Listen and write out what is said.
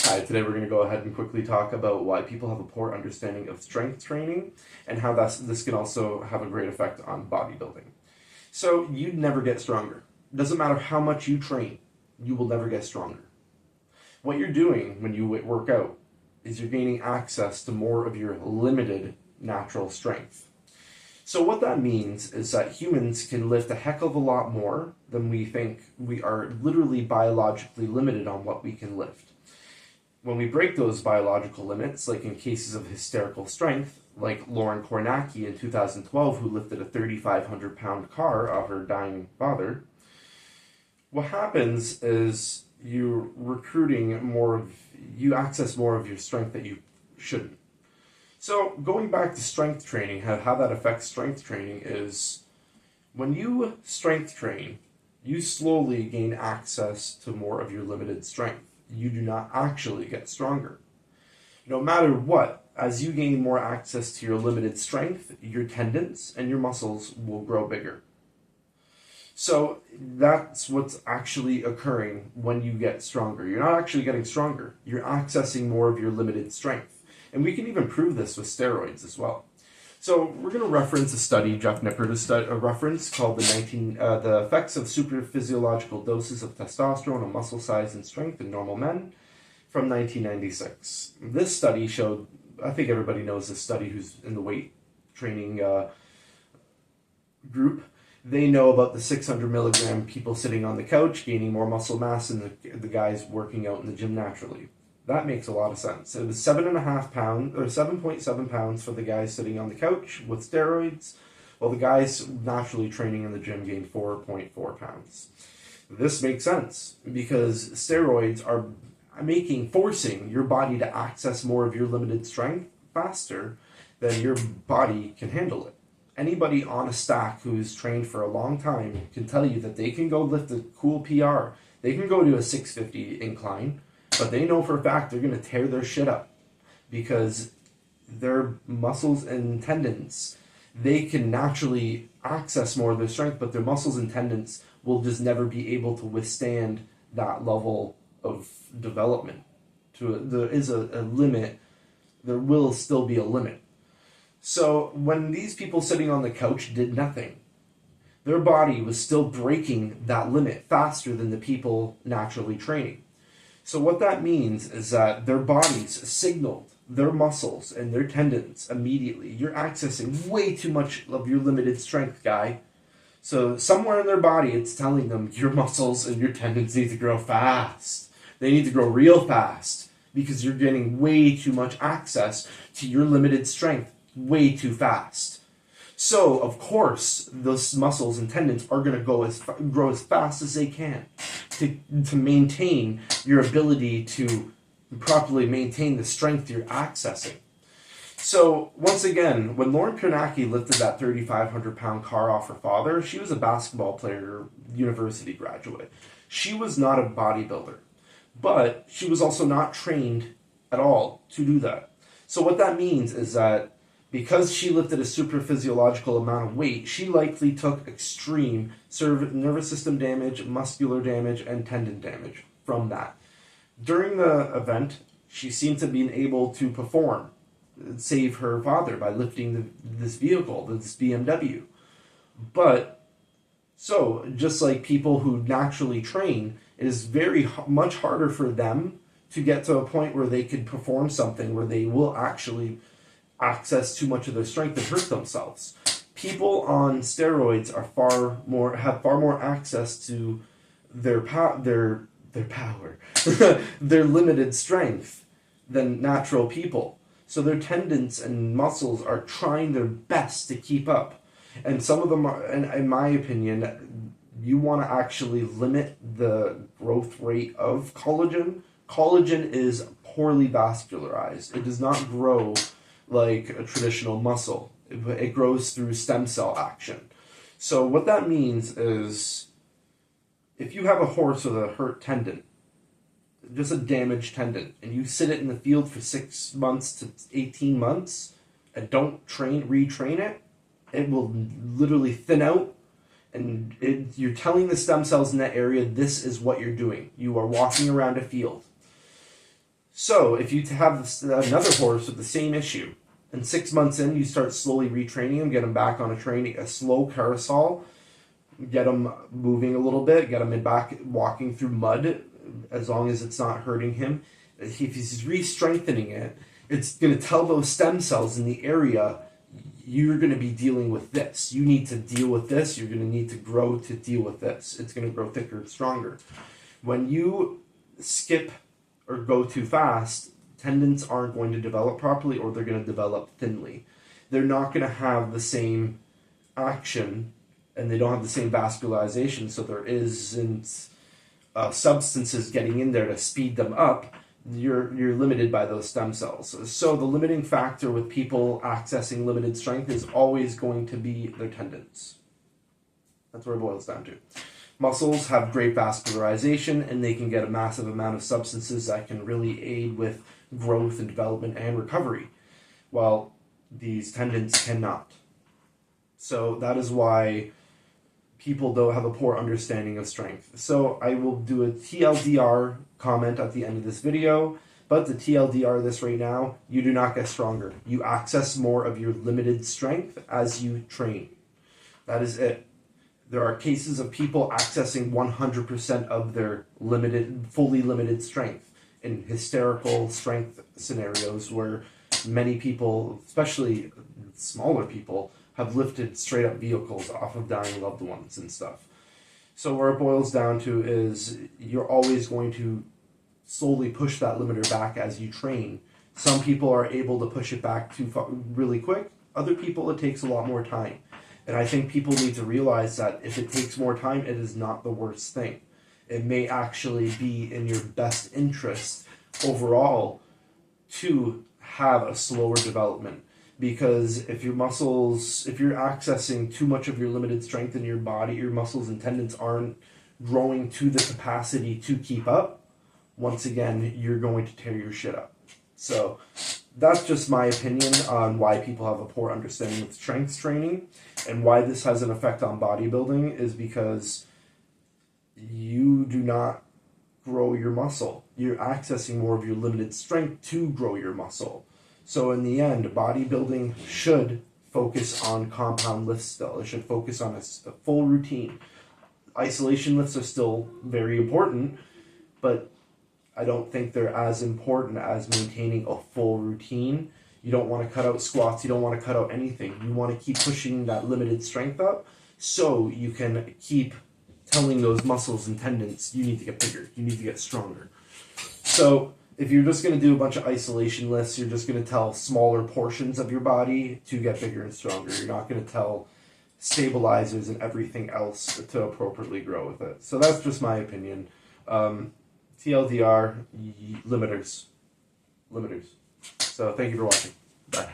Hi, today we're going to go ahead and quickly talk about why people have a poor understanding of strength training and how this can also have a great effect on bodybuilding. So, you'd never get stronger. Doesn't matter how much you train, you will never get stronger. What you're doing when you work out is you're gaining access to more of your limited natural strength. So what that means is that humans can lift a heck of a lot more than we think. We are literally biologically limited on what we can lift. When we break those biological limits, like in cases of hysterical strength, like Lauren Kornacki in 2012, who lifted a 3,500 pound car off her dying father, what happens is you access more of your strength that you shouldn't. So going back to strength training, how that affects strength training is when you strength train, you slowly gain access to more of your limited strength. You do not actually get stronger. No matter what, as you gain more access to your limited strength, your tendons and your muscles will grow bigger. So that's what's actually occurring when you get stronger. You're not actually getting stronger. You're accessing more of your limited strength. And we can even prove this with steroids as well. So we're going to reference a study, Jeff Nippert, a reference called the effects of supraphysiological doses of testosterone on muscle size and strength in normal men from 1996. This study showed, I think everybody knows this study who's in the weight training group. They know about the 600 milligram people sitting on the couch gaining more muscle mass than the guys working out in the gym naturally. That makes a lot of sense. It was 7.7 pounds for the guys sitting on the couch with steroids, while the guys naturally training in the gym gained 4.4 pounds. This makes sense because steroids are forcing your body to access more of your limited strength faster than your body can handle it. Anybody on a stack who's trained for a long time can tell you that they can go lift a cool PR. They can go to a 650 incline, but they know for a fact they're going to tear their shit up because their muscles and tendons, they can naturally access more of their strength, but their muscles and tendons will just never be able to withstand that level of development. There is a limit. There will still be a limit. So when these people sitting on the couch did nothing, their body was still breaking that limit faster than the people naturally training. So what that means is that their bodies signaled their muscles and their tendons immediately. You're accessing way too much of your limited strength, guy. So somewhere in their body, it's telling them your muscles and your tendons need to grow fast. They need to grow real fast because you're getting way too much access to your limited strength way too fast. So, of course, those muscles and tendons are going to grow as fast as they can to maintain your ability to properly maintain the strength you're accessing. So, once again, when Lauren Kornacki lifted that 3,500 pound car off her father, she was a basketball player, university graduate. She was not a bodybuilder, but she was also not trained at all to do that. So what that means is that because she lifted a supraphysiological amount of weight, she likely took extreme nervous system damage, muscular damage, and tendon damage from that. During the event, she seemed to be able to perform, save her father by lifting this vehicle, this BMW. But, so, just like people who naturally train, it is very much harder for them to get to a point where they can perform something where they will actually access too much of their strength and hurt themselves. People on steroids have far more access to their power, their limited strength than natural people. So their tendons and muscles are trying their best to keep up. And some of them are, and in my opinion, you want to actually limit the growth rate of collagen. Collagen is poorly vascularized. It does not grow like a traditional muscle. It grows through stem cell action. So what that means is if you have a horse with a hurt tendon, just a damaged tendon, and you sit it in the field for 6 months to 18 months and don't retrain it, it will literally thin out, and you're telling the stem cells in that area, this is what you're doing. You are walking around a field. So if you have another horse with the same issue, and 6 months in, you start slowly retraining him, get him back on a slow carousel, get him moving a little bit, get him back walking through mud, as long as it's not hurting him. If he's re-strengthening it, it's going to tell those stem cells in the area, you're going to be dealing with this. You need to deal with this. You're going to need to grow to deal with this. It's going to grow thicker and stronger. When you skip or go too fast, tendons aren't going to develop properly, or they're going to develop thinly. They're not going to have the same action, and they don't have the same vascularization, so there isn't substances getting in there to speed them up. You're limited by those stem cells. So the limiting factor with people accessing limited strength is always going to be their tendons. That's where it boils down to. Muscles have great vascularization, and they can get a massive amount of substances that can really aid with growth and development and recovery, while these tendons cannot. So that is why people don't have a poor understanding of strength. So I will do a TLDR comment at the end of this video, but the TLDR this right now, you do not get stronger. You access more of your limited strength as you train. That is it. There are cases of people accessing 100% of their fully limited strength in hysterical strength scenarios where many people, especially smaller people, have lifted straight up vehicles off of dying loved ones and stuff. So where it boils down to is you're always going to slowly push that limiter back as you train. Some people are able to push it back too far really quick. Other people, it takes a lot more time. And I think people need to realize that if it takes more time, it is not the worst thing. It may actually be in your best interest overall to have a slower development. Because if you're accessing too much of your limited strength in your body, your muscles and tendons aren't growing to the capacity to keep up, once again, you're going to tear your shit up. So that's just my opinion on why people have a poor understanding of strength training, and why this has an effect on bodybuilding is because you do not grow your muscle. You're accessing more of your limited strength to grow your muscle. So in the end, bodybuilding should focus on compound lifts still. It should focus on a full routine. Isolation lifts are still very important, but I don't think they're as important as maintaining a full routine. You don't want to cut out squats. You don't want to cut out anything. You want to keep pushing that limited strength up so you can keep telling those muscles and tendons, you need to get bigger. You need to get stronger. So if you're just going to do a bunch of isolation lifts, you're just going to tell smaller portions of your body to get bigger and stronger. You're not going to tell stabilizers and everything else to appropriately grow with it. So that's just my opinion. TLDR, limiters. So thank you for watching. Bye.